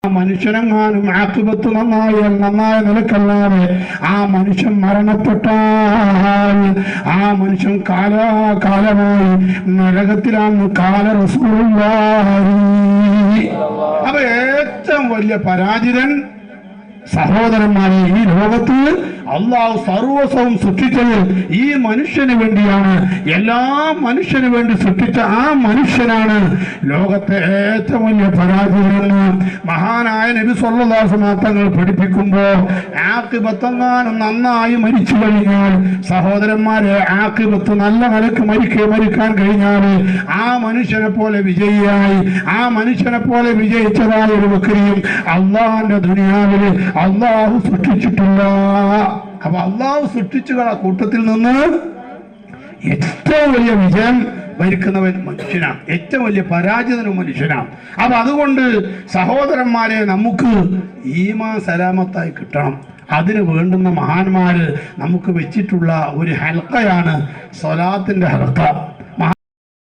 മനുഷ്യനെങ്ങാനും ആഖിബത്ത് നന്നായ നിലക്കല്ലാതെ ആ മനുഷ്യൻ മരണപ്പെട്ടാൽ ആ മനുഷ്യൻ കാലാകാലമായി നരകത്തിലാണ് കാല റസൂലുള്ളാഹി. അപ്പൊ ഏറ്റവും വലിയ പരാജിതൻ സഹോദരന്മാരെ, ഈ ലോകത്ത് അള്ളാഹു സർവസ്വവും സൃഷ്ടിച്ചത് ഈ മനുഷ്യന് വേണ്ടിയാണ്. എല്ലാ മനുഷ്യന് വേണ്ടി സൃഷ്ടിച്ച ആ മനുഷ്യനാണ് ലോകത്തെ ഏറ്റവും വലിയ പരാജയമെന്ന് മഹാനായ നബി സല്ലല്ലാഹു അലൈഹി വസല്ലം തങ്ങൾ പഠിപ്പിക്കുമ്പോൾ ആഖിബത്തെങ്ങാനും നന്നായി മരിച്ചു കഴിഞ്ഞാൽ, സഹോദരന്മാരെ, ആഖിബത്ത് നല്ല നിലക്ക് മരിക്കാൻ കഴിഞ്ഞാൽ ആ മനുഷ്യനെ പോലെ വിജയിയായി, ആ മനുഷ്യനെ പോലെ വിജയിച്ചതായ ഒരു വ്യക്തിയും അള്ളാഹിന്റെ ദുനിയാവില് അള്ളാഹു സൃഷ്ടിച്ചിട്ടില്ല. അപ്പൊ അള്ളാഹു സൃഷ്ടിച്ചുകള കൂട്ടത്തിൽ നിന്ന് ഏറ്റവും വലിയ വിജയം വരിക്കുന്നവൻ മനുഷ്യനാണ്, ഏറ്റവും വലിയ പരാജിതനും മനുഷ്യനാണ്. അപ്പൊ അതുകൊണ്ട് സഹോദരന്മാരെ, നമുക്ക് ഈമാൻ സലാമത്തായി കിട്ടണം. അതിന് വേണ്ടുന്ന മഹാന്മാര് നമുക്ക് വെച്ചിട്ടുള്ള ഒരു ഹൽക്കയാണ് സ്വലാത്തിന്റെ ഹൽക്ക.